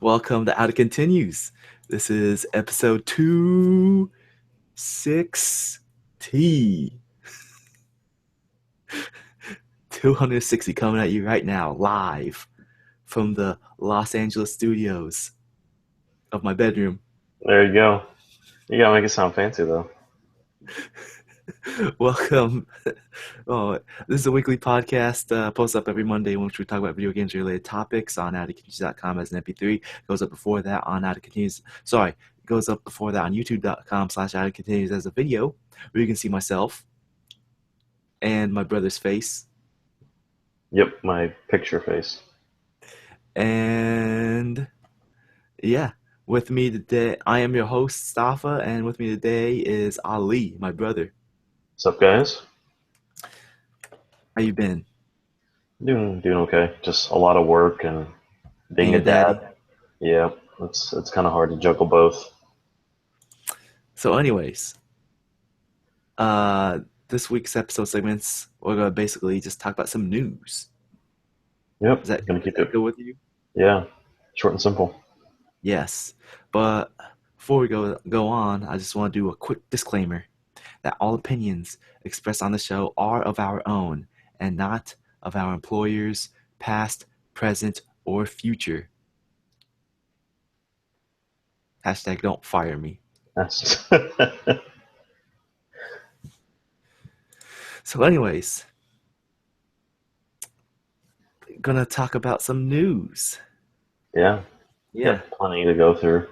Welcome to Out It Continues. This is episode 260. 260 coming at you right now, live from the Los Angeles studios of my bedroom. There you go. You gotta make it sound fancy though. Welcome. Oh, this is a weekly podcast, posts up every Monday in which we talk about video games related topics on outitcontinues.com as an MP3. Goes up before that on Out It Continues. Sorry, goes up before that on youtube.com/outitcontinues as a video where you can see myself and my brother's face. Yep, my picture face. And yeah, with me today, I am your host, Stafa, and with me today is Ali, my brother. What's up, guys? How you been? Doing okay. Just a lot of work and being Being a a daddy. dad. Yeah, it's kind of hard to juggle both. So, anyways, uh, this week's episode segments, we're gonna basically just talk about some news. Yep, Is that gonna is keep that it. good with you? Yeah, short and simple. Yes. But before we go on, I just want to do a quick disclaimer that all opinions expressed on the show are of our own and not of our employers, past, present, or future. Hashtag don't fire me. That's So, anyways, gonna talk about some news. yeah. Yeah, Got plenty to go through.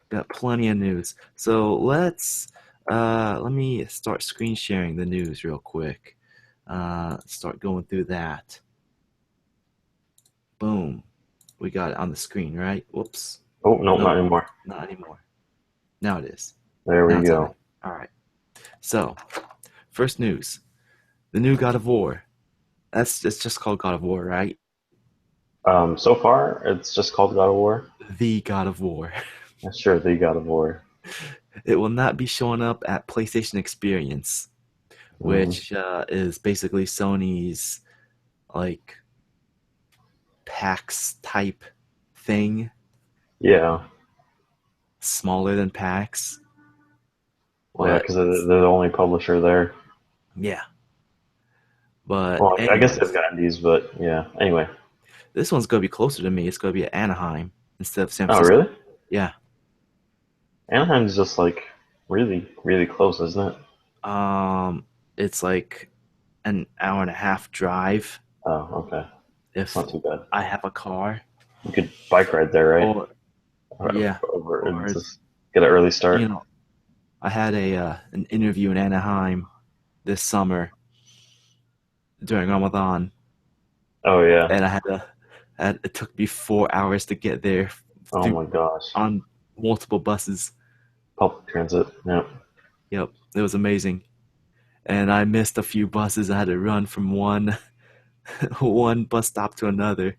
got plenty of news. So let me start screen sharing the news real quick. Start going through that. Boom. We got it on the screen, right? Whoops. Oh no, Nope, not anymore. not anymore. Now it is. There Now we it's on go. it. All right. So, first news. The new God of War. It's just called God of War, right? So far it's just called God of War. The God of War. That's sure the God of War. It will not be showing up at PlayStation Experience, Mm, which is basically Sony's like PAX type thing, yeah, smaller than PAX. well, yeah, But because they're the only publisher there. yeah. But Well, I guess they've anyways, got indies, but yeah. Anyway. this one's gonna be closer to me. It's gonna be at Anaheim instead of San Oh, Francisco. really? Yeah. Anaheim's just like really, really close, isn't it? Um, it's like an hour and a half drive Oh, okay. It's if not too bad. I have a car. You could bike ride there, right? Or yeah, Over and or just get an early you start. know, I had a an interview in Anaheim this summer during Ramadan, Oh yeah. and I had to. It took me 4 hours to get there Oh through my gosh. on multiple buses. Public transit. Yeah. Yep, it was amazing. And I missed a few buses. I had to run from one one bus stop to another.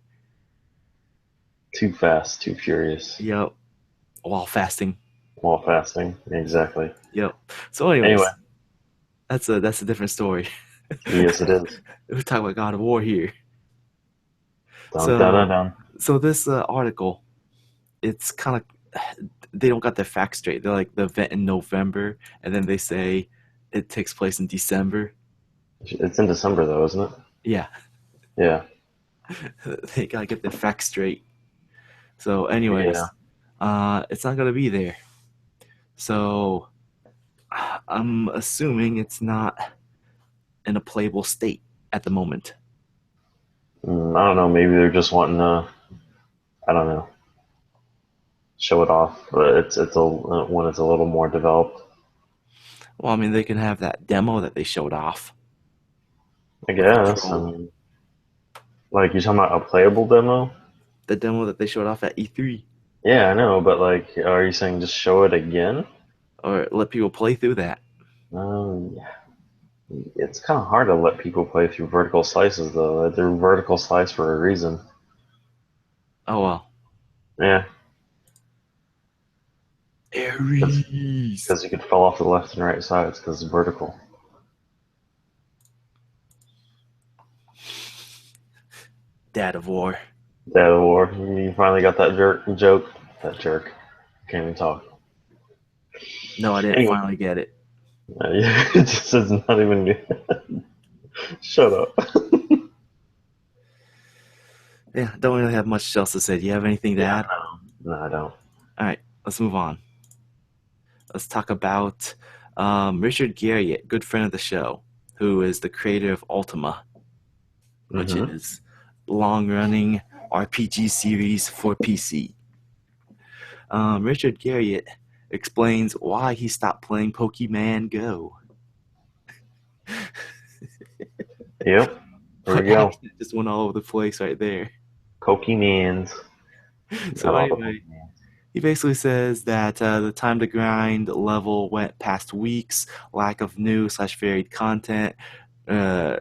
Too fast, too furious. Yep, while fasting. While fasting. Exactly. Yep. So, Anyway. anyways, that's a different story. Yes, it is. We're talking about God of War here. Dun dun dun So, dun. so this article, it's kind of they don't got their facts straight. They're like the event in November, and then they say it takes place in December. It's in December though, isn't it? Yeah, Yeah. they gotta get their facts straight. So, Yeah. anyways, it's not gonna be there. So, I'm assuming it's not in a playable state at the moment. I don't know. Maybe they're just wanting to. I don't know. Show it off. But it's a when it's a little more developed. Well, I mean, they can have that demo that they showed off I with the guess. I troll. mean, like you're talking about a playable demo? The demo that they showed off at E3, Yeah, I know, but like, are you saying just show it again? or let people play through that. Yeah. It's kind of hard to let people play through vertical slices, though. They're vertical slice for a reason. Oh well. Yeah, Aries. because you could fall off the left and right sides because it's vertical. Dad of War. Dad of War. You finally got that joke. That jerk. Can't even talk. No, I didn't Anyway, finally get it. it just is not even good. Shut up. Yeah, don't really have much else to say. Do you have anything to Yeah, add? no, I don't. All right, let's move on. Let's talk about Richard Garriott, good friend of the show, who is the creator of Ultima, which Mm-hmm. is long-running RPG series for PC. Richard Garriott explains why he stopped playing Pokemon Go. Yep. There My we go. accent just went all over the place right there. Pokemans. So Got all the anyway, Pokemans. he basically says that the time to grind level went past weeks, lack of new/varied content, uh,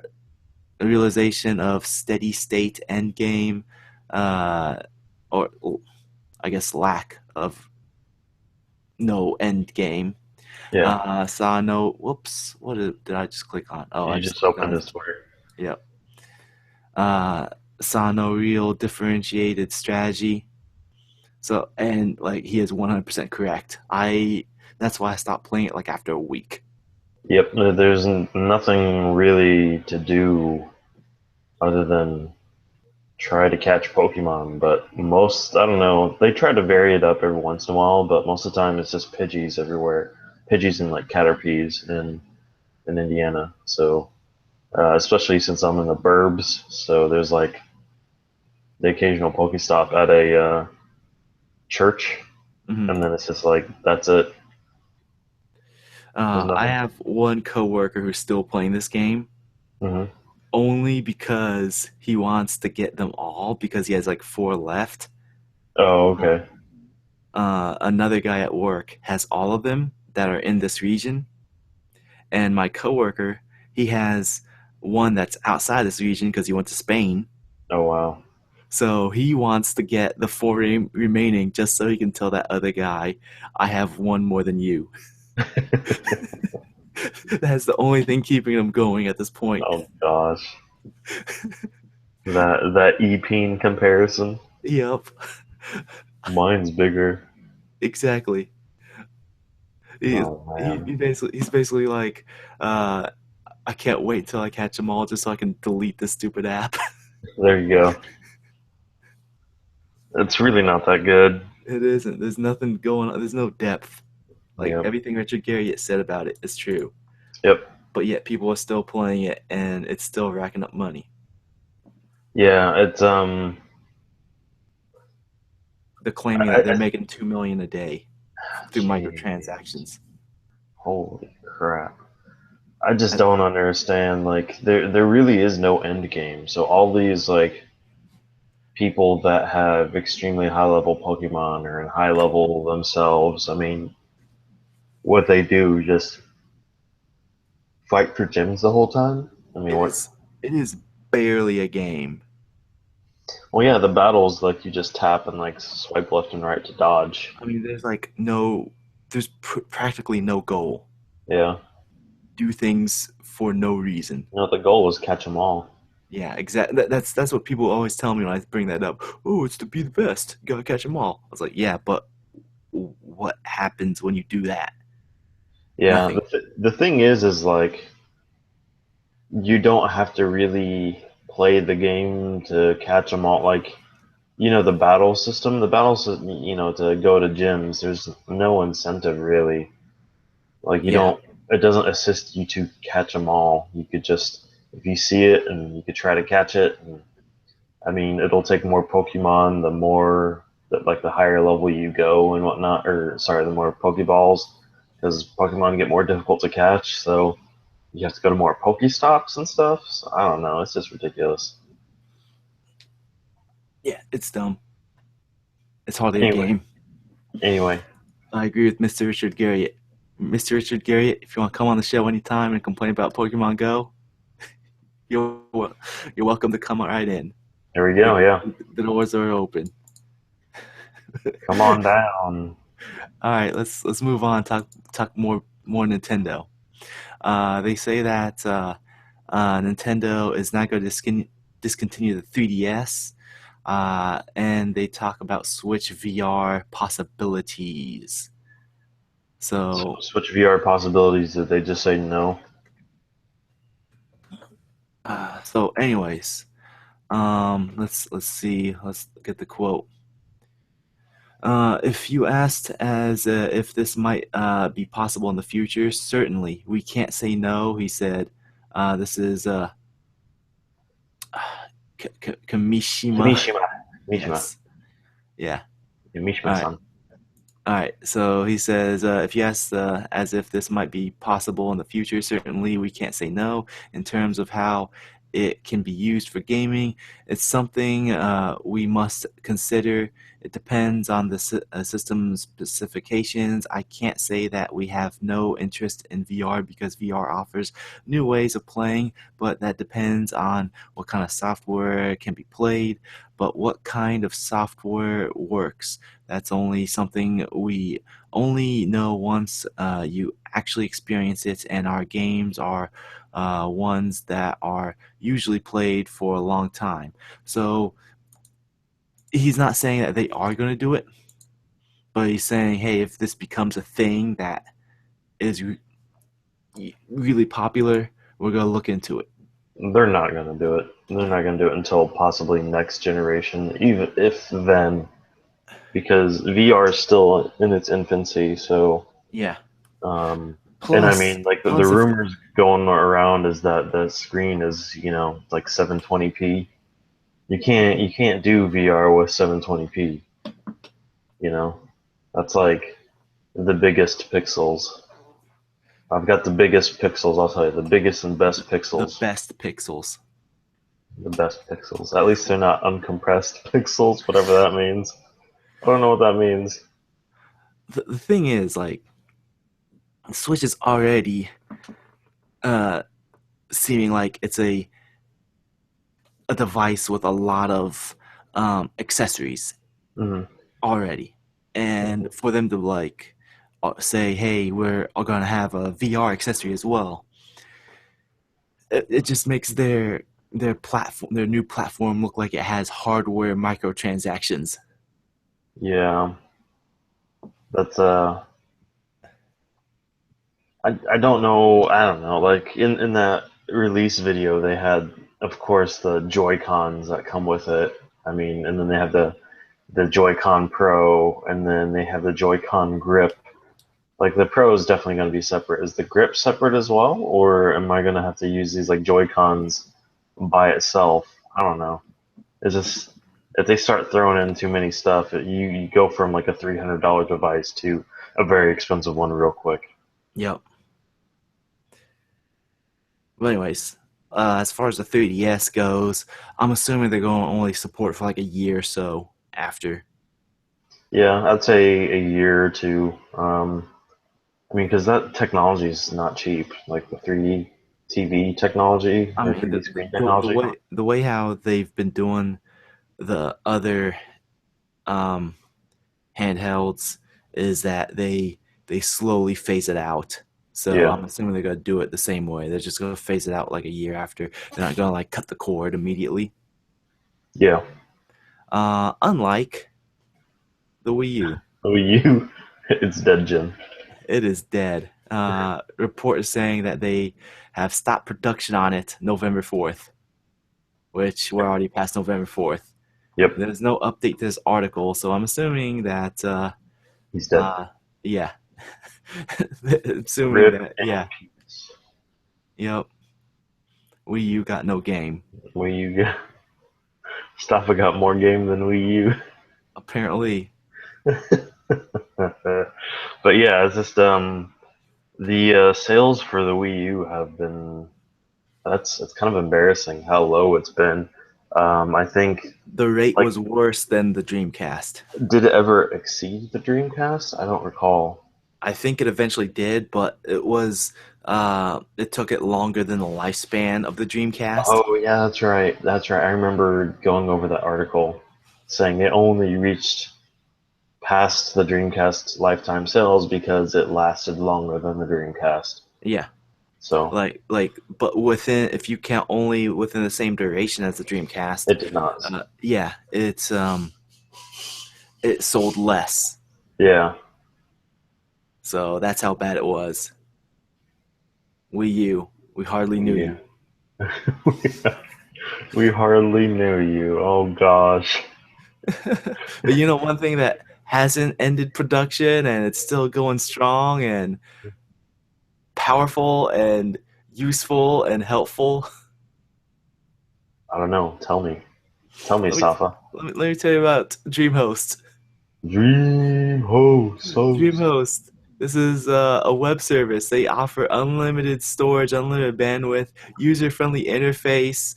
realization of steady state end game, uh, or I guess lack of no end game. Yeah. Saw no. Whoops. What did I just click on? Oh, I You just just clicked opened on. a square. Yep. Saw no real differentiated strategy. So and like he is 100% correct. That's why I stopped playing it like after a week. Yep. There's nothing really to do other than try to catch Pokemon, but I don't know, they try to vary it up every once in a while, but most of the time it's just Pidgeys everywhere. Pidgeys and like Caterpies in Indiana. So, especially since I'm in the burbs, so there's like the occasional Pokestop at a church, Mm-hmm. and then it's just like, that's it. There's I nothing. have one coworker who's still playing this game Hmm. only because he wants to get them all because he has like four left. Oh, okay. Another guy at work has all of them that are in this region, and my coworker he has one that's outside this region because he went to Spain. Oh, wow. So he wants to get the four remaining just so he can tell that other guy, I have one more than you. That's the only thing keeping him going at this point. Oh gosh, that EP comparison. Yep, Mine's bigger. exactly. He, Oh he, man. he basically he's basically like, uh, I can't wait until I catch them all just so I can delete this stupid app. There you go. It's really not that good. It isn't. There's nothing going on. There's no depth. Like Yep. everything Richard Garriott said about it is true, Yep. but yet people are still playing it and it's still racking up money. Yeah, it's They're claiming that they're I, making 2 million a day through jeez. microtransactions. Holy crap. I just don't understand. Like there really is no end game. So all these like people that have extremely high level Pokemon or in high level themselves, I mean, what they do just fight for gyms the whole time? I mean, It what? is it is barely a game. Well, yeah, the battles like you just tap and like swipe left and right to dodge. I mean, there's practically no goal. Yeah. Do things for no reason. You know, the goal was catch them all. Yeah, exactly. That's what people always tell me when I bring that up. Oh, it's to be the best. You gotta catch them all. I was like, yeah, but what happens when you do that? Yeah, Nothing. the thing is like you don't have to really play the game to catch them all. Like, you know, the battle system, you know, to go to gyms, there's no incentive really. Like, you Yeah, don't, it doesn't assist you to catch them all. You could just, if you see it and you could try to catch it. And, I mean, it'll take more Pokemon the more, like, the higher level you go and whatnot, or sorry, the more Pokeballs, because Pokemon get more difficult to catch. So, you have to go to more Pokestops and stuff. So I don't know. It's just ridiculous. yeah, it's dumb. It's hardly a Anyway, game. anyway, I agree with Mr. Richard Garriott. Mr. Richard Garriott, if you want to come on the show anytime and complain about Pokemon Go, you're you're welcome to come right in. here we go. Yeah, The doors are open. come on down. All right, let's move on. Talk more Nintendo. They say that Nintendo is not going to discontinue the 3DS. and they talk about Switch VR possibilities. So, Switch VR possibilities. Did they just say no? anyways, let's see. Let's get the quote. If you asked as if this might be possible in the future, certainly we can't say no. He said, "This is Kamishima." Mishima. Mishima. Yes, yeah. All right. Mishima-san. All right, so he says, if you ask as if this might be possible in the future, certainly we can't say no. In terms of how it can be used for gaming, it's something we must consider. It depends on the system specifications. I can't say that we have no interest in VR because VR offers new ways of playing, but that depends on what kind of software can be played, but what kind of software works. That's only something we only know once you actually experience it, and our games are ones that are usually played for a long time. So he's not saying that they are going to do it, but he's saying, hey, if this becomes a thing that is really popular, we're going to look into it. They're not going to do it. They're not going to do it until possibly next generation, even if then, because VR is still in its infancy. So, Yeah. and I Plus, mean, like the plus if rumors going around is that the screen is, like 720p. You can't do VR with 720p. You know, that's like the biggest pixels. I've got the biggest pixels. I'll tell you, the biggest and best the pixels. best pixels. The best pixels. At least they're not uncompressed pixels, whatever that means. I don't know what that means. The thing is, like, Switch is already uh, seeming like it's a device with a lot of accessories Hmm. already, and for them to like say, "Hey, we're all gonna have a VR accessory as well," it just makes their platform, their new platform, look like it has hardware microtransactions. Yeah, that's I don't know. I don't know. Like in that release video, they had, of course, the Joy Cons that come with it. I mean, and then they have the Joy-Con Pro, and then they have the Joy-Con Grip. Like the Pro is definitely going to be separate. Is the Grip separate as well, or am I going to have to use these like Joy-Cons by itself? I don't know. It's just if they start throwing in too many stuff, you go from like a $300 device to a very expensive one real quick. Yep. But anyways, as far as the 3DS goes, I'm assuming they're going to only support for like a year or so after. Yeah, I'd say a year or two. I mean, because that technology is not cheap. Like the 3D TV technology I or mean, 3D screen the technology. way how they've been doing the other um, handhelds is that they slowly phase it out. So Yeah, I'm assuming they're gonna do it the same way. They're just gonna phase it out like a year after. They're not gonna like cut the cord immediately. yeah. Unlike the Wii U, Oh, you, it's dead, Jim. it is dead. Report is saying that they have stopped production on it November 4th, which we're already past November 4th. Yep, There's no update to this article, so I'm assuming that he's dead. uh, yeah, assuming Rip that and yeah, yep, Wii U got no game. Wii U. Mustafa got more game than Wii U. Apparently, But yeah, it's just the sales for the Wii U have been that's it's kind of embarrassing how low it's been. I think the rate like was worse than the Dreamcast. did it ever exceed the Dreamcast? I don't recall. I think it eventually did, but it took it longer than the lifespan of the Dreamcast. Oh yeah, that's right. That's right. I remember going over that article saying it only reached past the Dreamcast lifetime sales because it lasted longer than the Dreamcast. Yeah, So But if you count only within the same duration as the Dreamcast, it did not. yeah, it sold less. Yeah. So that's how bad it was. Wii U, we hardly knew Yeah. you. We hardly knew you. Oh gosh. But one thing that hasn't ended production and it's still going strong and powerful and useful and helpful. I don't know. Tell me. Tell me, Let me Safa. let me tell you about DreamHost. Dream host. DreamHost. This is a web service. They offer unlimited storage, unlimited bandwidth, user-friendly interface,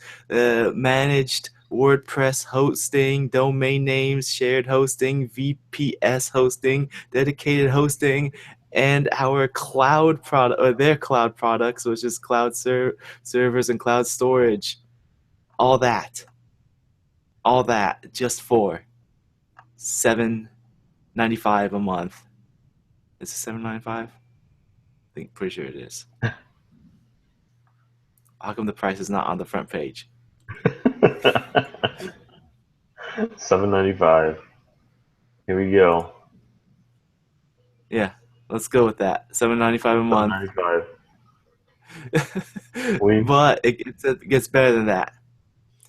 managed WordPress hosting, domain names, shared hosting, VPS hosting, dedicated hosting, and our cloud product or their cloud products, which is servers and cloud storage. All that, all that, just for $7.95 a month. Is it $7.95? I think pretty sure it is. How come the price is not on the front page? $7.95. Here we go. Yeah, let's go with that. $7.95 a month. $7.95. We But it gets better than that.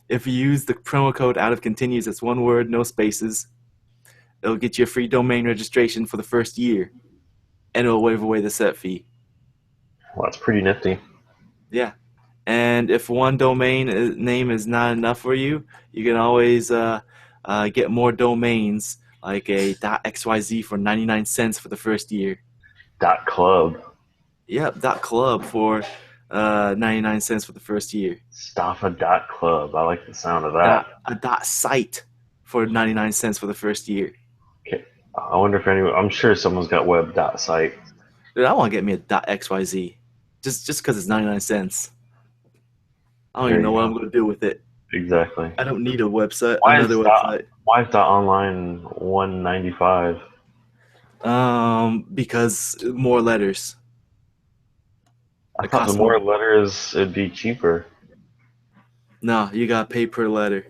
If you use the promo code out of continues, it's one word, no spaces. It'll get you a free domain registration for the first year, and it'll waive away the set fee. Well, that's pretty nifty. Yeah, and if one domain name is not enough for you, you can always get more domains, like a .xyz for 99 cents for the first year. .club. Yep, .club for 99 cents for the first year. Staffa.club. I like the sound of that. A .site for 99 cents for the first year. Okay. I wonder if anyone. I'm sure someone's got web.site. Dude, I want to get me a .xyz just because it's 99 cents. I don't There even know you what go. I'm going to do with it. Exactly. I don't need a website, Why another is website. why is .online 195? Because more letters. I It thought the costs more more. letters it'd be cheaper. No, you got to pay per letter.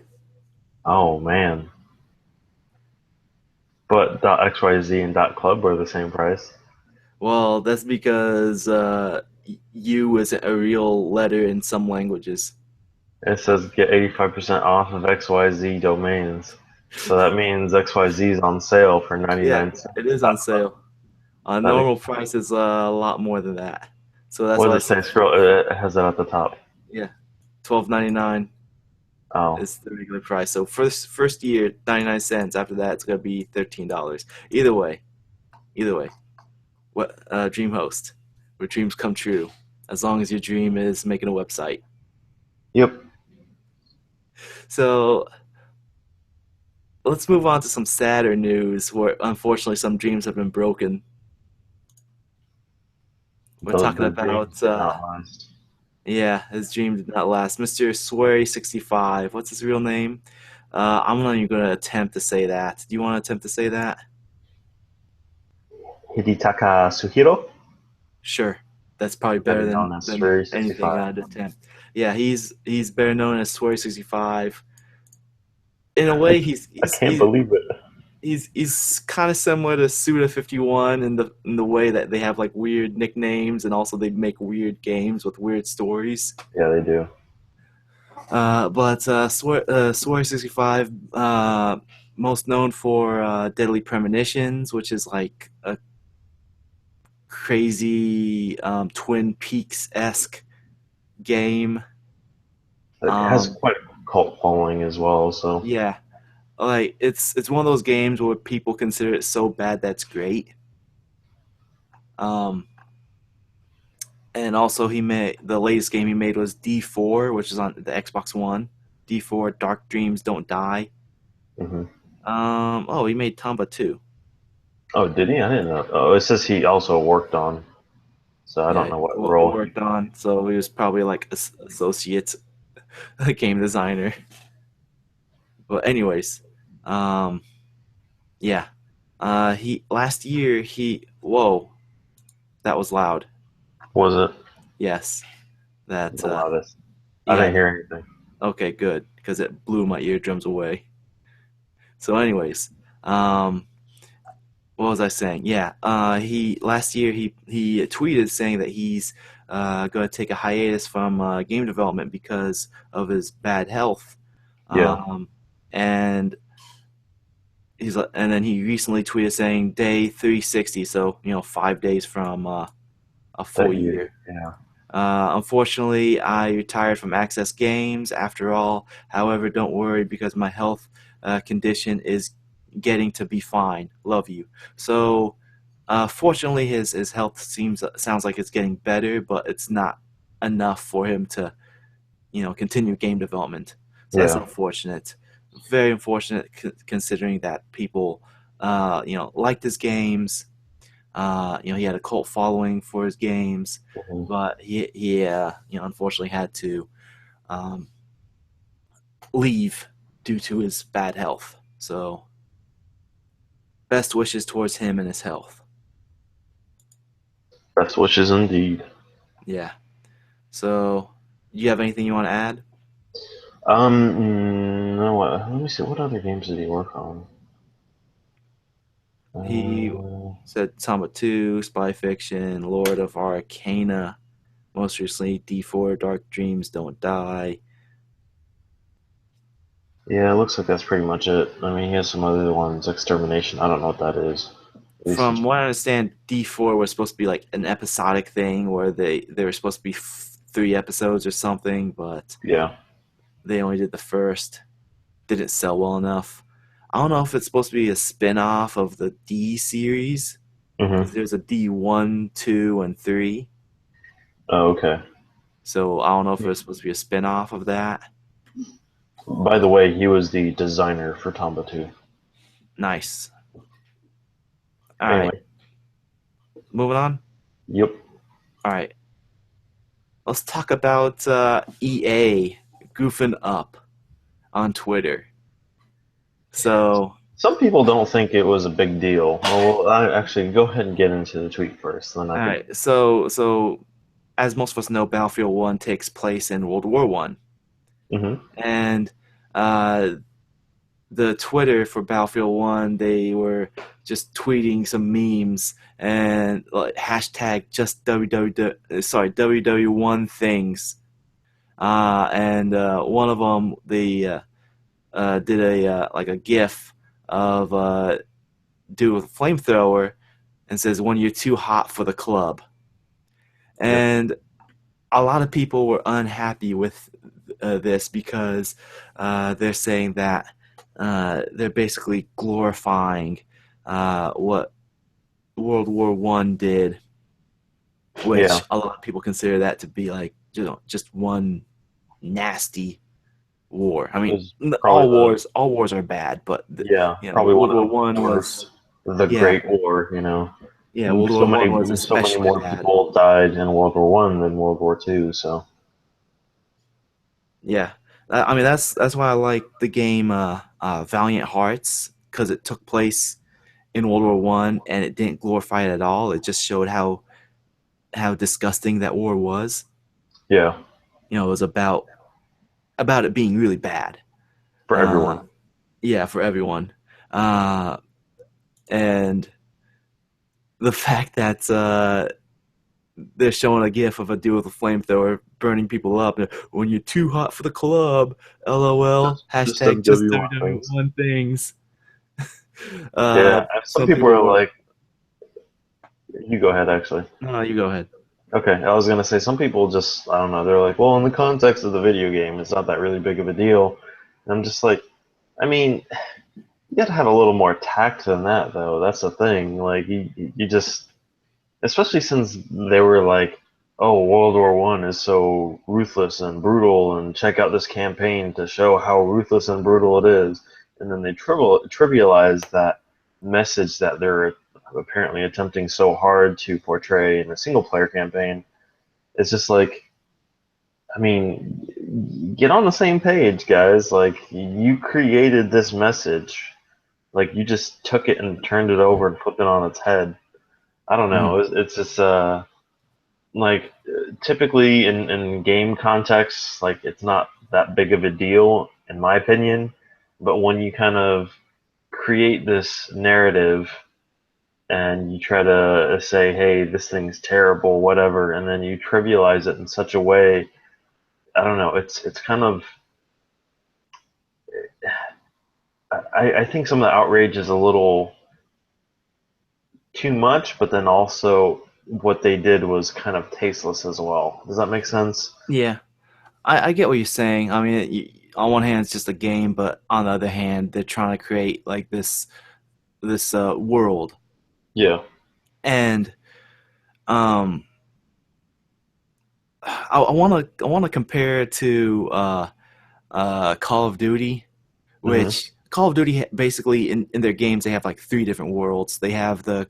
Oh man. But .xyz and .club were the same price. Well, that's because U isn't a real letter in some languages. It says get 85% off of XYZ domains. So that means XYZ is on sale for Yeah, 99 cents. it is on sale. That Normal price is a lot more than that. So that's what why does it it's so say? Scroll. It has it at the top. yeah, $12.99 Oh, is the regular price. So first year 99 cents. After that, it's gonna be $13. Either way, what DreamHost, where dreams come true. As long as your dream is making a website. yep. So let's move on to some sadder news where unfortunately some dreams have been broken. We're talking The dreams about did not last. yeah, his dream did not last. Mr. Swery65. What's his real name? I'm not even going to attempt to say that. Do you want to attempt to say that? Hidetaka Suhiro, Sure. That's probably better better known as than Swery anything 65. I'd attempt. Yeah, he's better known as Swery65. In a way, I, I can't he's believe it. he's kind of similar to Suda51 in the way that they have like weird nicknames and also they make weird games with weird stories. Yeah, they do. But Swear 65, most known for Deadly Premonitions, which is like a crazy Twin Peaks esque game. It has Um, quite a cult following as well. So yeah, like it's one of those games where people consider it so bad that's great. Um, and also he made the latest game he made was D4, which is on the Xbox One. D4 Dark Dreams Don't Die. hmm Oh, he made Tomba too. Oh, did he? I didn't know. Oh, it says he also worked on. So I don't Yeah, know what role he. worked on. So he was probably like associate game designer. But anyways, um, yeah. He last year he whoa, that was loud. Was it? Yes, that. The loudest. I Yeah. didn't hear anything. Okay, good, because it blew my eardrums away. So, anyways, um, what was I saying? Yeah, he last year he tweeted saying that he's going to take a hiatus from game development because of his bad health. Yeah, Um, and and then he recently tweeted saying day 360, so 5 days from a full that year. year. Yeah, Unfortunately, I retired from Access Games after all. However, don't worry because my health condition is getting to be fine. Love you. So, fortunately, his health sounds like it's getting better, but it's not enough for him to continue game development. So that's yeah. unfortunate. Very unfortunate considering that people liked his games. He had a cult following for his games, Mhm. but he unfortunately had to um, leave due to his bad health. So, best wishes towards him and his health. Best wishes indeed. Yeah. So, you have anything you want to add? No. Let me see. What other games did he work on? He Uh, said Tama 2, Spy Fiction, Lord of Arcana, most recently D4, Dark Dreams Don't Die. yeah, it looks like that's pretty much it. I mean, he has some other ones. Extermination. I don't know what that is. At least From what I understand, D4 was supposed to be like an episodic thing where they were supposed to be 3 episodes or something, but yeah. they only did the first. Didn't sell well enough. I don't know if it's supposed to be a spin-off of the D series because Hmm. there's a D1, 2, and 3. Oh, okay. So I don't know if it's supposed to be a spin-off of that. By the way, he was the designer for Tomba 2. Nice. All right, Anyway, moving on. yep. All right, let's talk about EA goofing up on Twitter. So, Some people don't think it was a big deal. Well, I actually go ahead and get into the tweet first, then I all can. right, so as most of us know, Battlefield 1 takes place in World War 1. Hmm. And uh, the Twitter for Battlefield 1, they were just tweeting some memes and like hashtag just WW1 things. And one of them, they did a GIF of dude with a flamethrower and says, "When you're too hot for the club." Yep. And a lot of people were unhappy with this because they're saying that they're basically glorifying what World War One did, Yeah. which a lot of people consider that to be like just one nasty war. I It mean, was probably all wars are bad, but probably one World of War the One was worst. The yeah Great War, you know. World War One was So many especially more bad. people died in World War One than World War Two. So Yeah, I mean that's why I like the game Valiant Hearts because it took place in World War One and it didn't glorify it at all. It just showed how disgusting that war was. yeah, It was about it being really bad. for Uh, everyone. yeah, for everyone. Uh, and the fact that they're showing a gif of a dude with a flamethrower burning people up. When you're too hot for the club, LOL. Just Hashtag just WW1 things. WW1 things. Yeah, and some Some people people are were. like, you go ahead, actually. No, you go ahead. Okay, I was gonna say some people just I don't know. They're like, well, in the context of the video game, it's not that really big of a deal. And I'm just like, I mean, you gotta have a little more tact than that, though. That's the thing. Like, you just, especially since they were like, oh, World War One is so ruthless and brutal, and check out this campaign to show how ruthless and brutal it is. And then they trivialize that message that they're apparently attempting so hard to portray in a single player campaign. It's just like, I mean, get on the same page, guys. Like, you created this message. Like, you just took it and turned it over and flipped it on its head. I don't Mhm. know. It's just, like typically in game contexts, like it's not that big of a deal in my opinion. But when you kind of create this narrative and you try to say, "Hey, this thing's terrible," whatever, and then you trivialize it in such a way, I don't know. It's kind of I think some of the outrage is a little too much, but then also what they did was kind of tasteless as well. Does that make sense? Yeah, I get what you're saying. I mean, on one hand, it's just a game, but on the other hand, they're trying to create like this world, Yeah. and um, I want to compare it to Call of Duty, Hmm. which Call of Duty basically in their games they have like three different worlds. They have the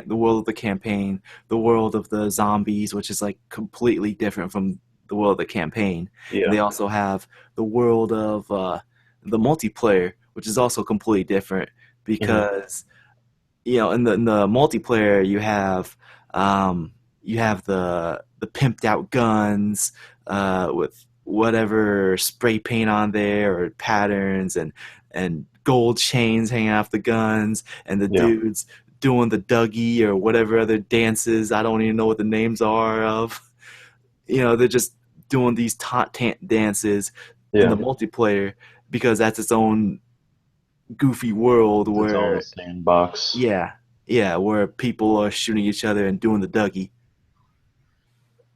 world of the campaign, the world of the zombies, which is like completely different from the world of the campaign, and Yeah. they also have the world of the multiplayer, which is also completely different Hmm. because in the multiplayer you have the pimped out guns with whatever spray paint on there or patterns and gold chains hanging off the guns and the Yeah. dudes doing the Dougie or whatever other dances I don't even know what the names are of. They're just doing these dances in the Yeah. multiplayer because that's its own goofy world It's its own where sandbox. yeah, yeah, where people are shooting each other and doing the Dougie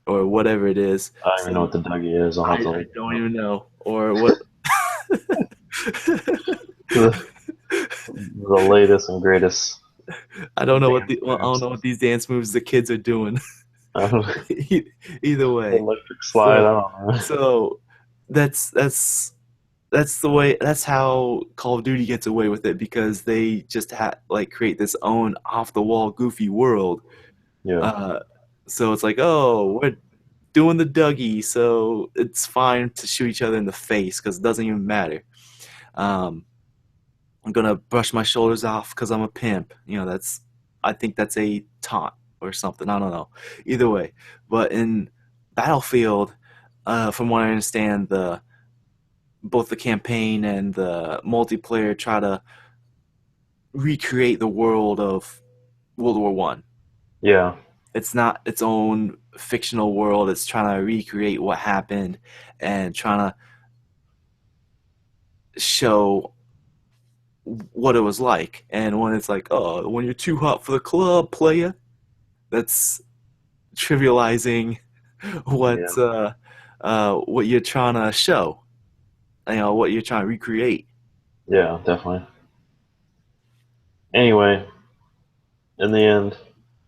or whatever it is. I don't even know So what the Dougie is. I'll have to I look don't even know or what. it up. The latest and greatest I don't know dance I don't moves. know what these dance moves the kids are doing. Either way, Electric slide. so I don't know. so that's that's that's the way that's how Call of Duty gets away with it because they just like create this own off the wall goofy world. Yeah. Uh, so it's like, oh, we're doing the Dougie, so it's fine to shoot each other in the face because it doesn't even matter. Um, I'm gonna brush my shoulders off because I'm a pimp. I think that's a taunt or something. I don't know. Either way, but in Battlefield, from what I understand, the both the campaign and the multiplayer try to recreate the world of World War One. Yeah. It's not its own fictional world. It's trying to recreate what happened and trying to show what it was like. And when it's like, oh, when you're too hot for the club, player, that's trivializing Yeah. what you're trying to show. What you're trying to recreate. Yeah. Definitely. Anyway, in the end,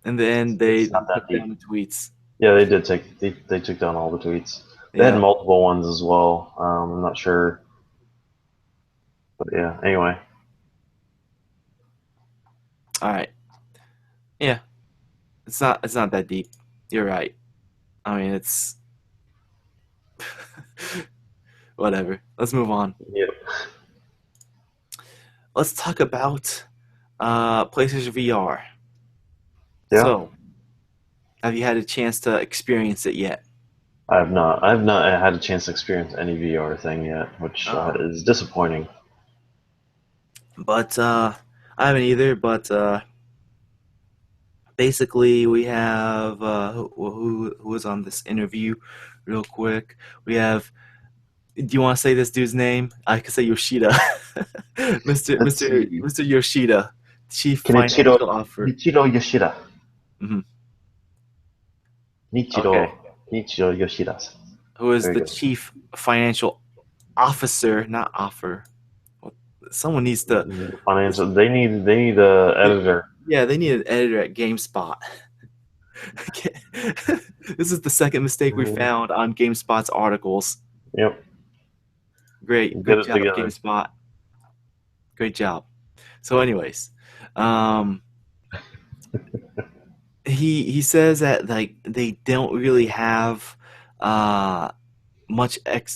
In the end, they it's not that took down deep. the tweets. Yeah, they did take they took down all the tweets. They had Yeah. multiple ones as well. I'm not sure, but yeah. Anyway, All right. Yeah. It's not that deep. You're right. I mean, it's whatever. Let's move on. yeah, Let's talk about PlayStation VR. yeah. So, have you had a chance to experience it yet? I have not had a chance to experience any VR thing yet, which Oh, is disappointing. but I haven't either. But basically, we have who was on this interview, real quick. We have. Do you want to say this dude's name? I could say Yoshida, Mister Let's Mister see. Mister Yoshida, Chief Kenichiro Financial Officer. Kenichiro Yoshida. Mhm. Nichiro Okay, Kenichiro Yoshida. who is Very the good. Chief Financial Officer, not offer. Well, someone needs to. Financial. They need a editor. Yeah, they need an editor at GameSpot. This is the second mistake we Mhm. found on GameSpot's articles. Yep. Great, Get good it job, together. GameSpot. Great job. So, anyways, um, he says that like they don't really have uh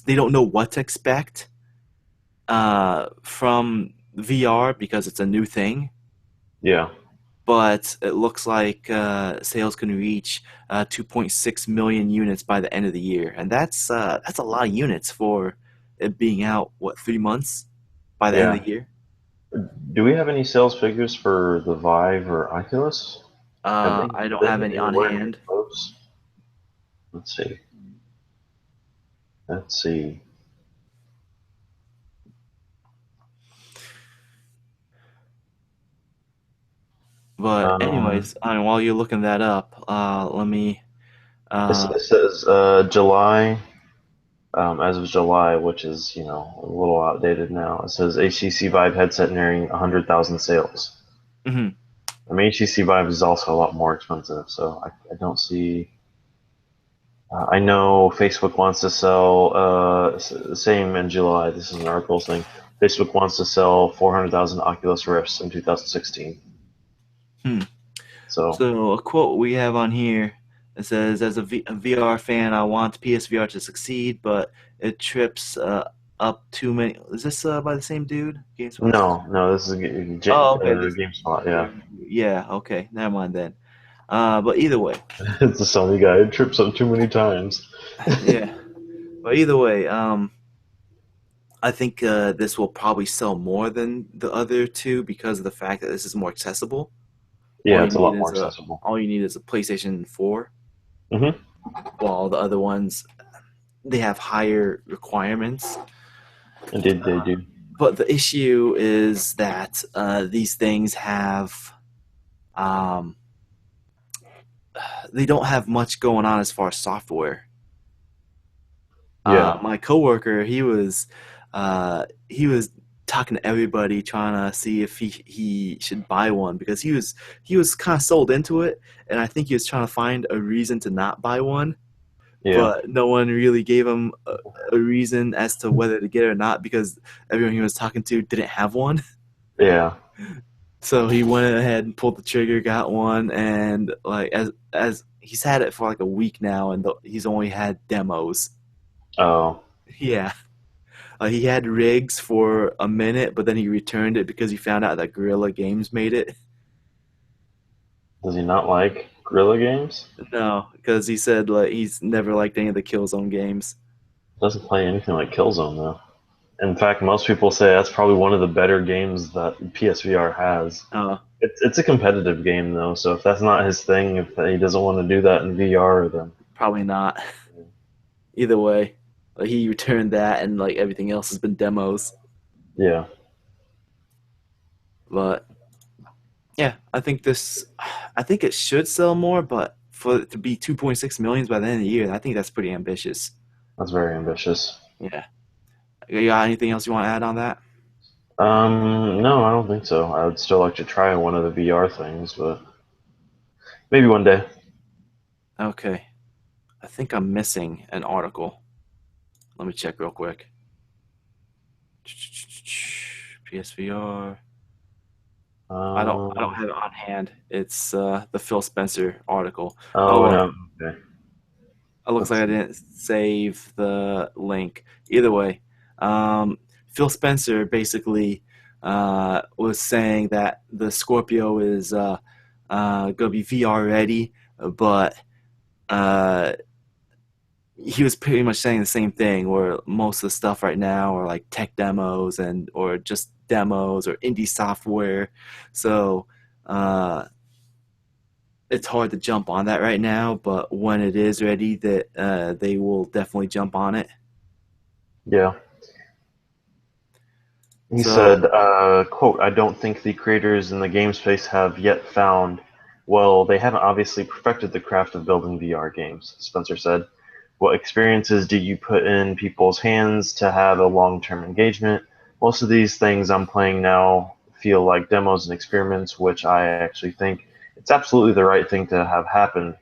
they don't know what to expect from VR because it's a new thing. Yeah. but it looks like sales can reach 2.6 million units by the end of the year, and that's a lot of units for it being out. What, 3 months by the end of Yeah. the year? Do we have any sales figures for the Vive or Oculus? I Have don't they have hit any on anywhere near hand. close? Let's see. Let's see. But Um, anyways, I mean, while you're looking that up, let me. it says July, as of July, which is a little outdated now. It says HTC Vive headset nearing 100,000 sales. Mhm. I mean, HTC Vive is also a lot more expensive, so I don't see. I know Facebook wants to sell, same in July. This is an article saying Facebook wants to sell 400,000 Oculus Rifts in 2016. Hmm. So, So a quote we have on here, it says, "As a VR fan, I want PSVR to succeed, but it trips up too many." Is this by the same dude? GameSpot says. no, this is Oh, okay. GameSpot, yeah. Yeah. Okay. Never mind then. But either way, It's the Sony guy. It trips up too many times. yeah. But either way, I think this will probably sell more than the other two because of the fact that this is more accessible. All Yeah, you it's a need lot more is a accessible. all you need is a PlayStation 4, Hmm. while the other ones they have higher requirements. Indeed, they do. But the issue is that these things have um, they don't have much going on as far as software. Yeah, My coworker, he was talking to everybody trying to see if he should buy one because he was kind of sold into it, and I think he was trying to find a reason to not buy one, yeah, but no one really gave him a reason as to whether to get it or not because everyone he was talking to didn't have one. yeah. So he went ahead and pulled the trigger, got one, and like as he's had it for like a week now, and he's only had demos. Oh, Yeah, he had rigs for a minute, but then he returned it because he found out that Guerrilla Games made it. does he not like Guerrilla Games? No, because he said like he's never liked any of the Killzone games. Doesn't play anything like Killzone though. In fact, most people say that's probably one of the better games that PSVR has. Uh, It's a competitive game though, so if that's not his thing, if he doesn't want to do that in VR, then Probably not. Either way, like, he returned that, and like everything else has been demos. yeah, But yeah, I think it should sell more, but for it to be 2.6 million by the end of the year, I think that's pretty ambitious. that's very ambitious. Yeah. You got anything else you want to add on that? No, I don't think so. I would still like to try one of the VR things, but maybe one day. Okay. I think I'm missing an article. Let me check real quick. PSVR. I don't Um, have it on hand. It's the Phil Spencer article. Oh oh well, no, okay. it looks Let's like I see. didn't save the link. Either way, um, Phil Spencer basically was saying that the Scorpio is going to be VR ready, but uh, he was pretty much saying the same thing. Where most of the stuff right now are like tech demos and or just demos or indie software. So uh, it's hard to jump on that right now. But when it is ready, that they will definitely jump on it. Yeah. He So said, quote, I don't think the creators in the game space have yet found, well, they haven't obviously perfected the craft of building VR games, Spencer said. What experiences do you put in people's hands to have a long term engagement? Most of these things I'm playing now feel like demos and experiments, which I actually think it's absolutely the right thing to have happen.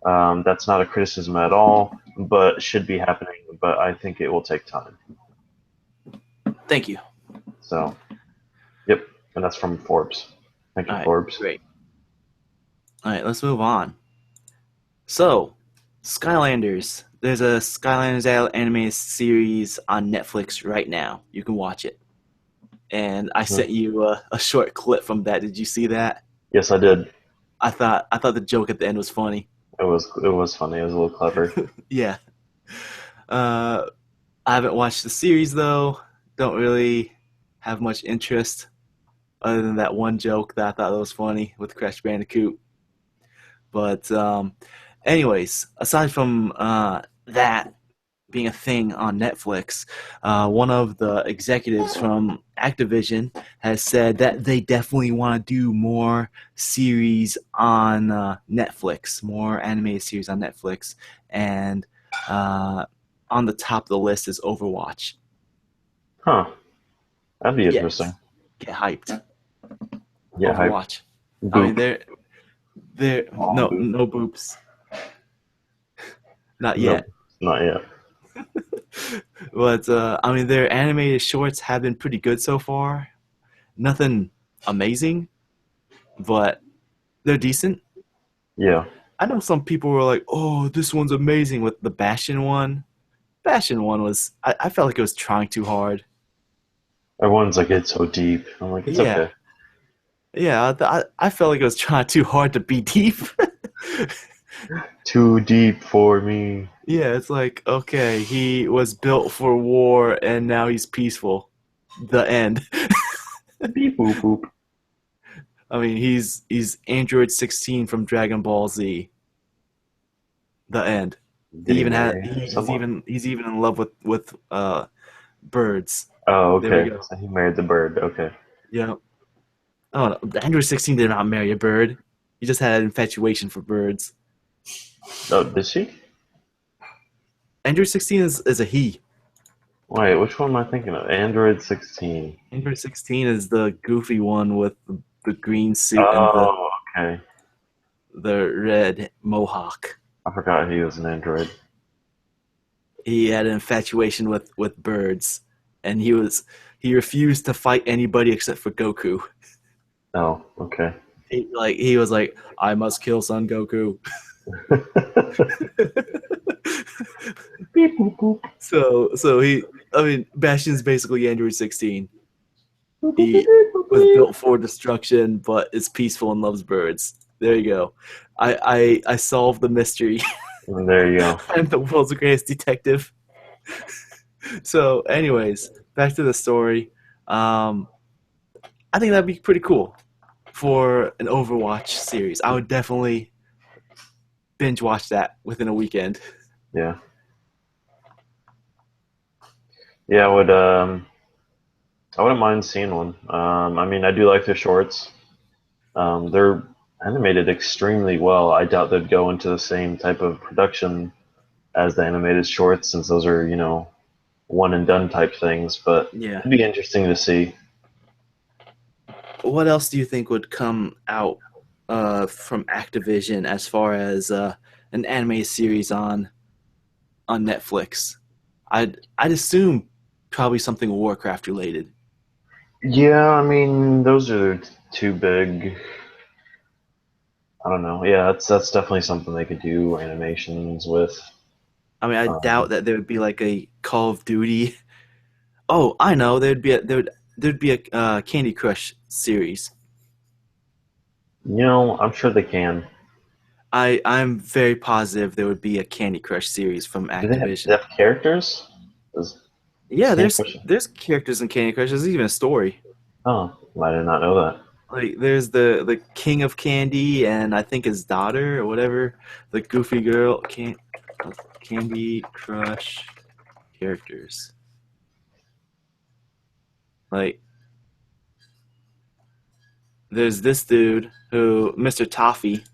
That's not a criticism at all, but should be happening, but I think it will take time. thank you. So, yep, and that's from Forbes. Thank All you, right, Forbes. great. All right, let's move on. So, Skylanders. There's a Skylanders animated series on Netflix right now. You can watch it. And I Mhm. sent you a short clip from that. Did you see that? Yes, I did. I thought the joke at the end was funny. It was funny. It was a little clever. Yeah. Uh, I haven't watched the series though. Don't really have much interest other than that one joke that I thought that was funny with Crash Bandicoot. But anyways, aside from that being a thing on Netflix, one of the executives from Activision has said that they definitely want to do more series on Netflix, more animated series on Netflix, and uh, on the top of the list is Overwatch. Huh. That'd be interesting. Yes, get hyped. Yeah, hype. Overwatch. I mean, Boop. they're Oh, boop. no boops, not Nope. yet. Not yet. But I mean, their animated shorts have been pretty good so far. Nothing amazing, but they're decent. Yeah. I know some people were like, "Oh, this one's amazing" with the Bastion one. Bastion one was I felt like it was trying too hard. Everyone's like, it's so deep. I'm like, it's Yeah, okay. yeah. I felt like it was trying too hard to be deep. Too deep for me. Yeah, it's like okay, he was built for war and now he's peaceful. The end. Beep boop boop. I mean, he's Android 16 from Dragon Ball Z. The end. Did He he even had marry he's someone? even in love with birds. Oh, There we okay. go. So he married the bird. Okay. Yeah. Oh no, the Android 16 did not marry a bird. He just had an infatuation for birds. Oh, did she? Android 16 is a he. Wait, which one am I thinking of? Android 16. Android 16 is the goofy one with the green suit and Oh, okay. the red mohawk. I forgot he was an android. He had an infatuation with birds, and he refused to fight anybody except for Goku. Oh, okay. He was like, I must kill Son Goku. Beep boop boop. So I mean Bastion's basically Android 16. Boop, boop, beep, He boop, was beep. built for destruction, but is peaceful and loves birds. There you go. I solved the mystery. And there you go. I'm the world's greatest detective. So, anyways, back to the story. Um, I think that'd be pretty cool for an Overwatch series. I would definitely binge watch that within a weekend. Yeah. Yeah, I wouldn't mind seeing one. I mean, I do like their shorts. They're animated extremely well. I doubt they'd go into the same type of production as the animated shorts, since those are, one and done type things. But Yeah. it'd be interesting to see. What else do you think would come out from Activision as far as an anime series on Netflix? I'd assume probably something Warcraft related. Yeah, I mean, those are too big. I don't know. Yeah, that's definitely something they could do animations with. I mean, I doubt Um, that there would be like a Call of Duty. Oh, I know. There'd be a Candy Crush series. I'm sure they can. I'm very positive there would be a Candy Crush series from Do they have Activision. deaf characters? Does Yeah, Candy Crush? there's characters in Candy Crush. There's even a story. Oh, I did not know that. Like there's the king of candy and I think his daughter or whatever, the goofy girl Candy Crush characters. Like there's this dude who Mr. Toffee,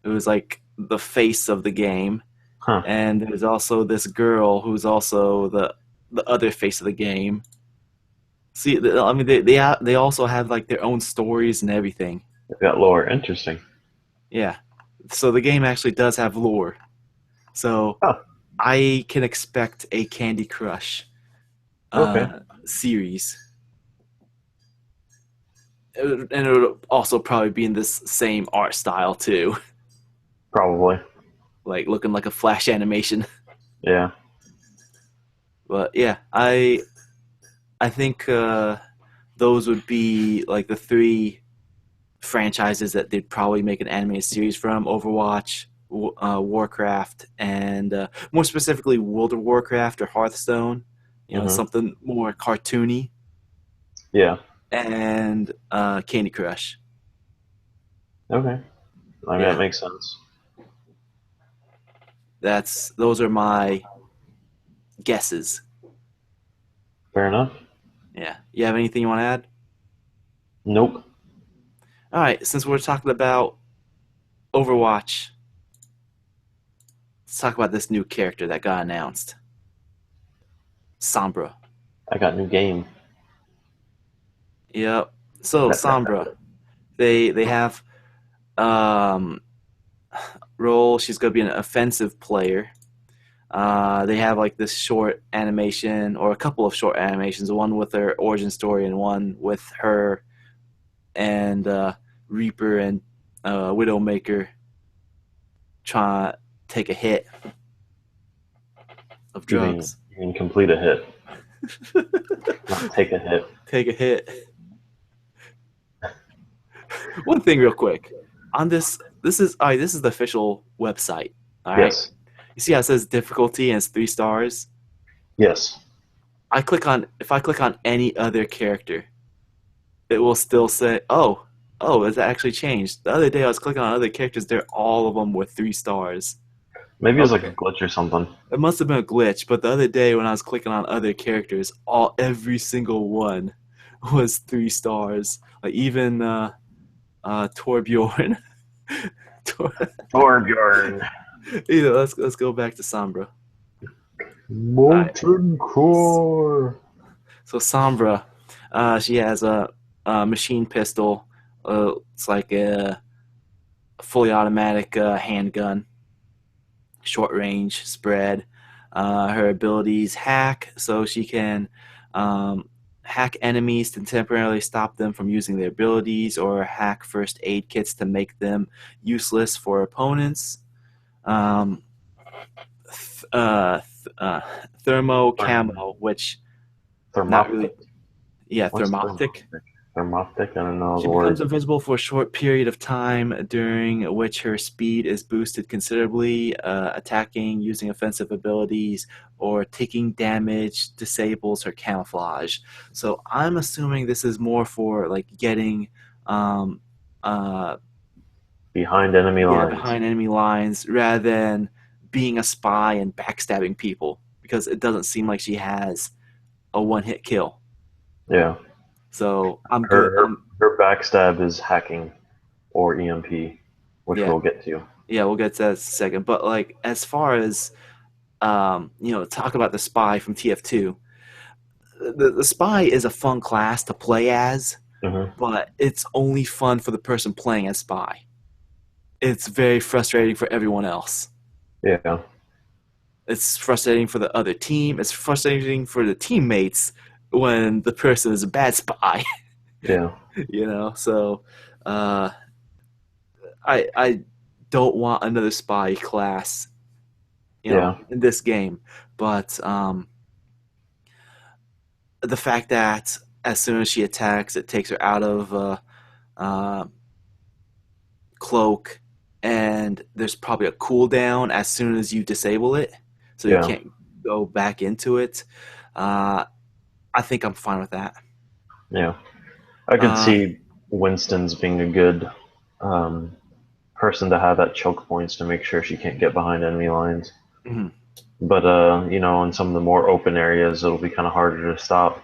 who's like the face of the game, Huh. and there's also this girl who's also the other face of the game. See, I mean they also have like their own stories and everything. They've got lore. Interesting. Yeah. So the game actually does have lore. So Huh. I can expect a Candy Crush Okay. series. And it would also probably be in this same art style too, Probably. like looking like a flash animation. Yeah. But yeah, I think those would be like the three franchises that they'd probably make an animated series from: Overwatch, Warcraft, and more specifically World of Warcraft or Hearthstone. Hmm. Something more cartoony, Yeah. and Candy Crush. Okay. I mean, that Yeah, makes sense. those are my guesses. Fair enough. Yeah, you have anything you want to add? Nope. All right, since we're talking about Overwatch, let's talk about this new character that got announced, Sombra. I got new game. Yep. So Sombra, they have um role. She's gonna be an offensive player. They have like this short animation or a couple of short animations, one with her origin story and one with her and Reaper and Widowmaker try to take a hit of drugs. You mean complete a hit, not take a hit. Take a hit. One thing, real quick, on this is all right. This is the official website. All right. Yes. You see how it says difficulty and it's 3 stars. Yes. If I click on any other character, it will still say, oh, it's actually changed. The other day I was clicking on other characters, they're all of them with 3 stars. Maybe it's like a Okay. glitch or something. It must have been a glitch, but the other day when I was clicking on other characters, every single one was 3 stars. Like even Torbjorn. Tor- Torbjorn. let's go back to Sombra. All right. Molten core. So Sombra, she has a machine pistol. It's like a fully automatic handgun, short range, spread. Her abilities hack, so she can hack enemies to temporarily stop them from using their abilities, or hack first aid kits to make them useless for opponents. Um, th- uh, th- uh, Thermo camo, which not Thermoptic. really, yeah, What's thermoptic. thermoptic? Thermoptic? I don't know She the becomes word. invisible for a short period of time, during which her speed is boosted considerably. Attacking using offensive abilities or taking damage disables her camouflage. So I'm assuming this is more for like getting, um, uh, Behind enemy yeah, lines. behind enemy lines rather than being a spy and backstabbing people, because it doesn't seem like she has a one-hit kill. Yeah. So I'm Her, good. her her backstab is hacking or EMP, which Yeah, we'll get to. yeah, we'll get to that in a second. But like as far as talk about the spy from TF2. The spy is a fun class to play as, Hmm. but it's only fun for the person playing as spy. It's very frustrating for everyone else. Yeah. It's frustrating for the other team. It's frustrating for the teammates when the person is a bad spy. Yeah. So uh, I don't want another spy class, Yeah. in this game. But the fact that as soon as she attacks, it takes her out of uh, cloak, and there's probably a cooldown as soon as you disable it, so you Yeah. can't go back into it. Uh, I think I'm fine with that. Yeah. I could Uh, see Winston's being a good um, person to have at choke points to make sure she can't get behind enemy lines. mhm. But in some of the more open areas, it'll be kind of harder to stop.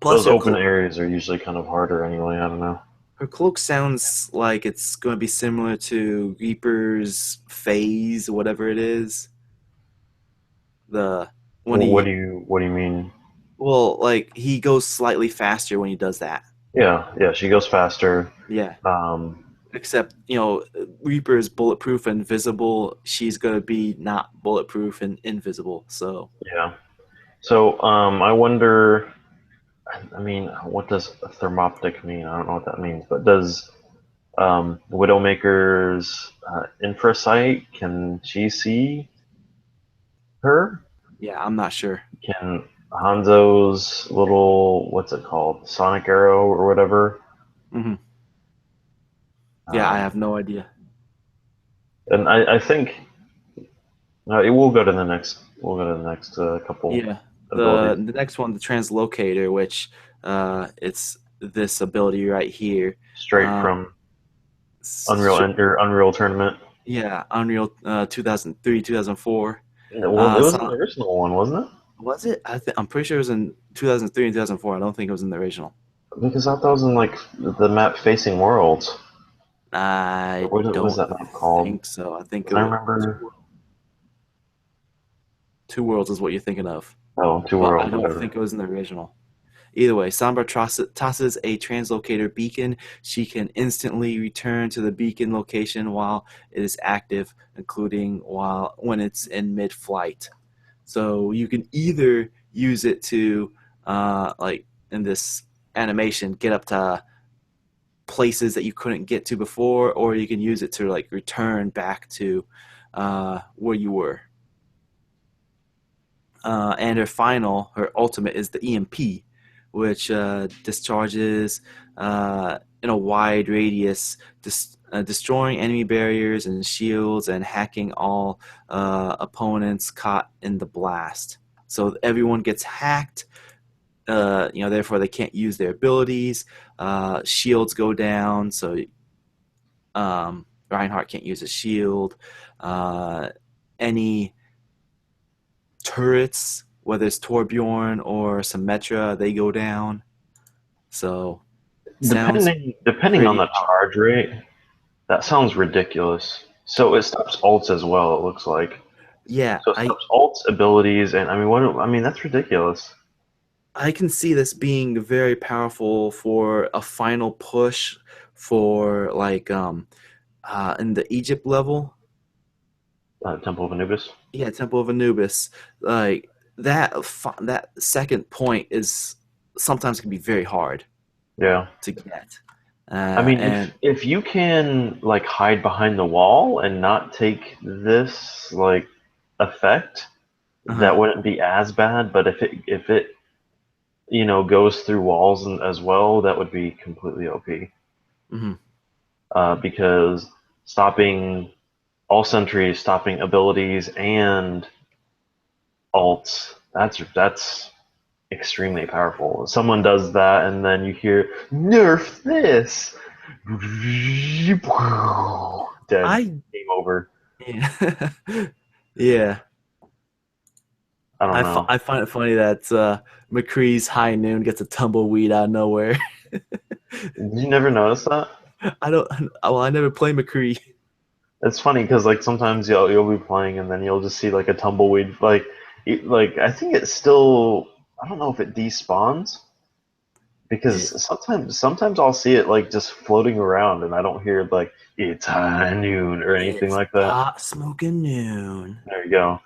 Plus, Those open areas are usually kind of harder anyway. I don't know. her cloak sounds like it's going to be similar to Reaper's phase, whatever it is. The when What he do you mean? Well, like he goes slightly faster when he does that. Yeah, yeah. She goes faster. Yeah. Um, Except, Reaper is bulletproof and invisible. She's gonna be not bulletproof and invisible. So yeah. So I wonder. I mean, what does thermoptic mean? I don't know what that means. But does Widowmaker's infrasight, can she see her? yeah, I'm not sure. Can Hanzo's little, what's it called, Sonic Arrow or whatever? Hmm. Yeah, I Um, have no idea. and I think it will go to the next. We'll go to the next couple Yeah, abilities. the next one, the translocator, which it's this ability right here. Straight Uh, from Unreal Enter Unreal Tournament. yeah, Unreal 2003, 2004. Well, it was in the So original one, wasn't it? was it? I'm pretty sure it was in 2003 and 2004. I don't think it was in the original. Because I thought it was in like the map facing worlds. I What was don't that map called? think so. I think 'Cause I remember. Two Worlds is what you're thinking of, Oh, Two but I Worlds, don't whatever. think it was in the original. Either way, Sombra tosses a translocator beacon. She can instantly return to the beacon location while it is active, including while when it's in mid-flight. So you can either use it to, like in this animation, get up to places that you couldn't get to before, or you can use it to like return back to where you were. And her ultimate is the EMP, which discharges in a wide radius, destroying enemy barriers and shields and hacking all opponents caught in the blast. So everyone gets hacked. Therefore they can't use their abilities. Shields go down, so Reinhardt can't use a shield. Any turrets, whether it's Torbjorn or Symmetra, they go down. So sounds Depending on pretty the powerful. charge rate, that sounds ridiculous. So it stops ults as well. It looks like. Yeah, So it stops ults, abilities, and I mean, what? I mean, that's ridiculous. I can see this being very powerful for a final push for like in the Egypt level. Temple of Anubis. Yeah, Temple of Anubis. Like that second point is sometimes can be very hard Yeah. to get. I mean, And if you can like hide behind the wall and not take this like effect, uh that wouldn't be as bad. But if it goes through walls as well, that would be completely OP. mhm. Because stopping all sentries, stopping abilities, and alts, that's extremely powerful. Someone does that, and then you hear nerf this, dead, I game over. yeah. Yeah. I don't know. I find it funny that McCree's High Noon gets a tumbleweed out of nowhere. Did you never notice that? I don't. Well, I never play McCree. It's funny because like sometimes you'll be playing and then you'll just see like a tumbleweed like I think it's still I don't know if it despawns It, because sometimes I'll see it like just floating around and I don't hear like it's high noon or anything it's like that. hot smoking noon. There you go.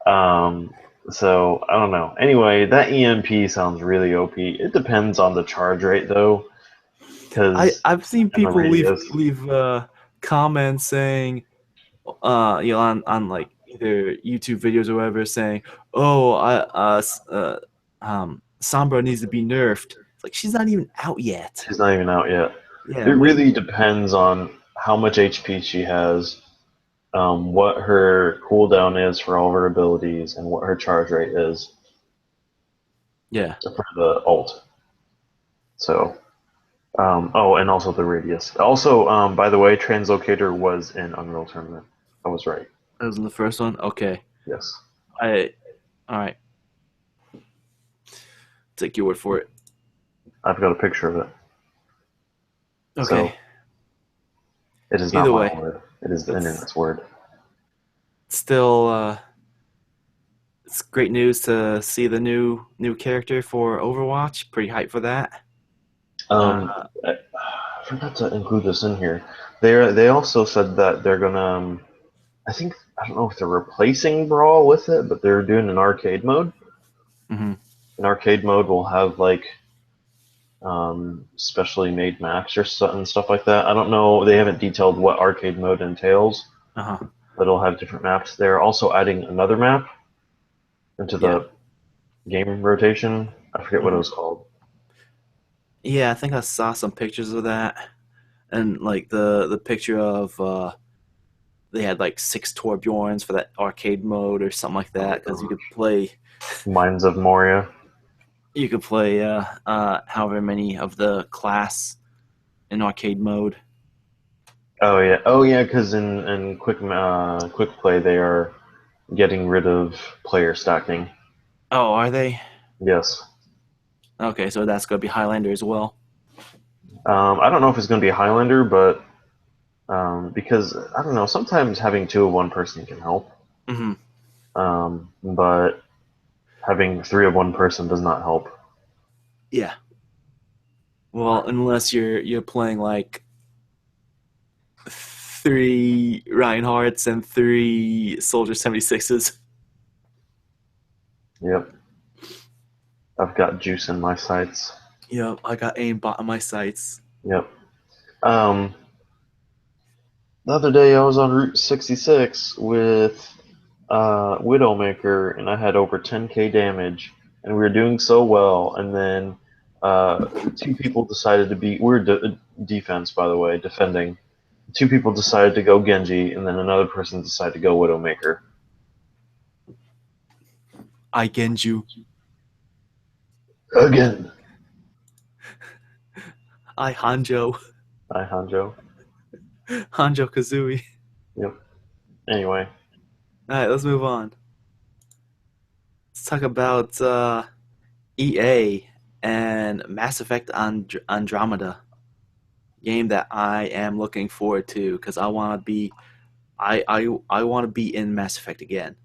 Um, so I don't know. Anyway, that EMP sounds really OP. It depends on the charge rate though, because I've seen and the people radius. leave comments saying on like either YouTube videos or whatever saying, "Oh, Sombra needs to be nerfed." It's like she's not even out yet. She's not even out yet. It Yeah, really wait. depends on how much HP she has, what her cooldown is for all of her abilities, and what her charge rate is Yeah. for the ult. So, oh, and also the radius. Also, by the way, Translocator was in Unreal Tournament. I was right. That was in the first one. Okay. Yes, I all right. Take your word for it. I've got a picture of it. Okay. So it is not Either my way, word. It is the it's internet's word. still it's great news to see the new character for Overwatch. Pretty hyped for that. Um, Uh, I forgot to include this in here. They also said that they're gonna. I don't know if they're replacing Brawl with it, but they're doing an arcade mode. mhm. An arcade mode will have like specially made maps or and stuff like that. I don't know. They haven't detailed what arcade mode entails, Uh-huh. but it'll have different maps. They're also adding another map into Yeah. the game rotation. I forget what it Mhm. was called. Yeah, I think I saw some pictures of that. and like the picture of they had like 6 Torbjorns for that arcade mode or something like that because Mines of Moria. you could play however many of the class in arcade mode. Oh yeah, because in quick play they are getting rid of player stacking. Oh, are they? Yes. Okay, so that's gonna be Highlander as well. I don't know if it's going to be Highlander, but because I don't know, sometimes having two of one person can help. Hmm. But having three of one person does not help. Yeah. Well, unless you're playing like 3 Reinhardts and 3 Soldier 76s. Yep. I've got juice in my sights. Yep, I got aimbot on my sights. Yep. Um, the other day I was on Route 66 with Widowmaker, and I had over 10k damage, and we were doing so well. And then two people decided to be. We're defense, by the way, defending. Two people decided to go Genji, and then another person decided to go Widowmaker. I Genju. Again. I Hanjo. Hi, Hanjo. Hanjo Kazooie. Yep. Anyway. Alright, let's move on. Let's talk about EA and Mass Effect Andromeda. Game that I am looking forward to because I want to be I want to be in Mass Effect again.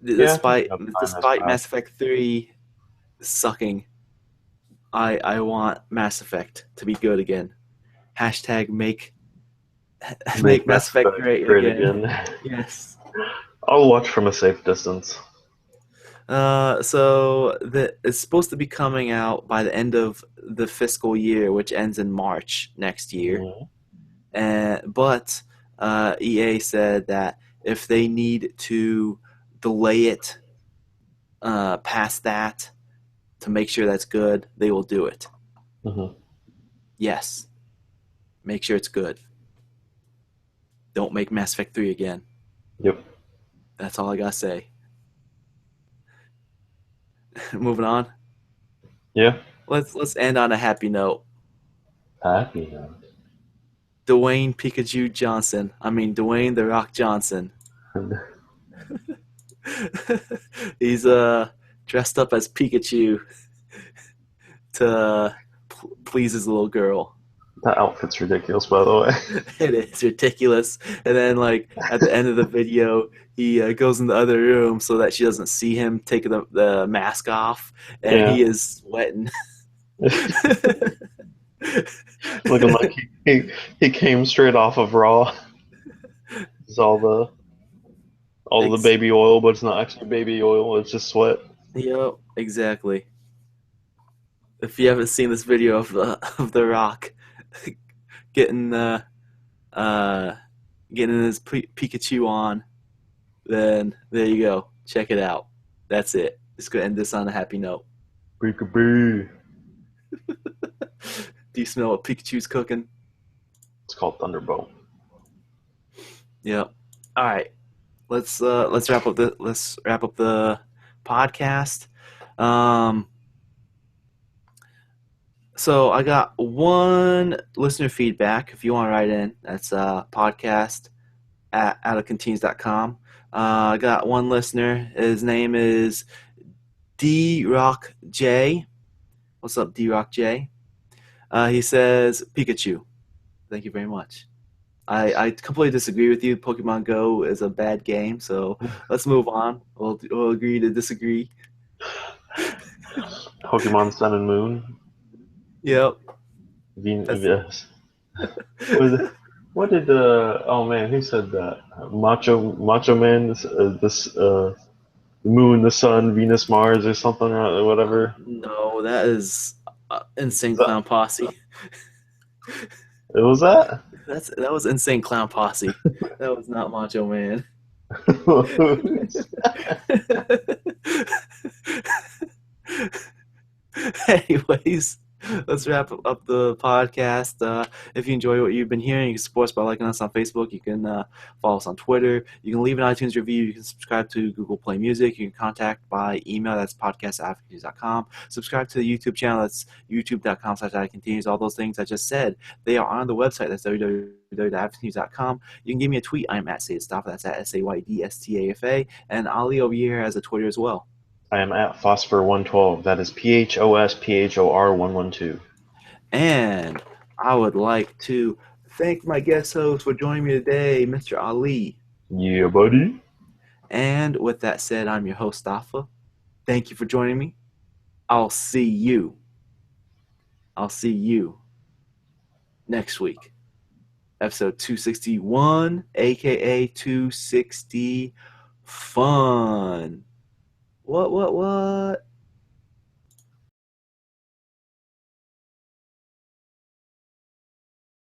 Yeah, I think Despite enough time has despite Mass passed. Effect 3 sucking, I want Mass Effect to be good again. Hashtag make make Make Mass Mass Effect Effect great great again. again. Yes. I'll watch from a safe distance. It's supposed to be coming out by the end of the fiscal year, which ends in March next year. Mhm. But EA said that if they need to delay it past that to make sure that's good, they will do it. Mhm. Yes, make sure it's good. Don't make Mass Effect 3 again. Yep. That's all I gotta say. Moving on. Yeah. Let's end on a happy note. Happy now. Dwayne Pikachu Johnson. I mean Dwayne the Rock Johnson. He's dressed up as Pikachu to please his little girl. That outfit's ridiculous, by the way. It is ridiculous. And then, like at the end of the video, he goes in the other room so that she doesn't see him take the mask off, and Yeah. he is sweating. Looking like he came straight off of Raw. It's all the Ex- baby oil, but it's not actually baby oil. It's just sweat. yep, exactly. If you haven't seen this video of the Rock getting uh getting his Pikachu on, then there you go. Check it out. That's it. Just gonna end this on a happy note. Peekaboo. Do you smell what Pikachu's cooking? It's called Thunderbolt. Yep. All right. Let's wrap up the podcast. Um, so I got one listener feedback. If you want to write in, that's podcast at outofcanteens.com. I got one listener. His name is D Rock J. What's up, D Rock J? He says Pikachu. Thank you very much. I completely disagree with you. Pokemon Go is a bad game, so let's move on. We'll agree to disagree. Pokemon Sun and Moon. Yep. Yes. What did oh man, who said that? Macho Man, this Moon, the Sun, Venus, Mars, or something, or whatever. No, that is Insane That, Clown Posse. it was that. That was Insane Clown Posse. That was not Macho Man. Anyways, let's wrap up the podcast. If you enjoy what you've been hearing, you can support us by liking us on Facebook. You can follow us on Twitter. You can leave an iTunes review. You can subscribe to Google Play Music. You can contact by email. That's podcast@advocacies.com. Subscribe to the YouTube channel. That's youtube.com/advocacies. All those things I just said, they are on the website. That's www.advocacies.com. You can give me a tweet. I'm at Saydstafa. That's at SAYDSTAFA. And Ali over here has a Twitter as well. I am at Phosphor112. That is PHOSPHOR112. And I would like to thank my guest host for joining me today, Mr. Ali. Yeah, buddy. And with that said, I'm your host, Stafa. Thank you for joining me. I'll see you next week. Episode 261, aka 260 Fun. What?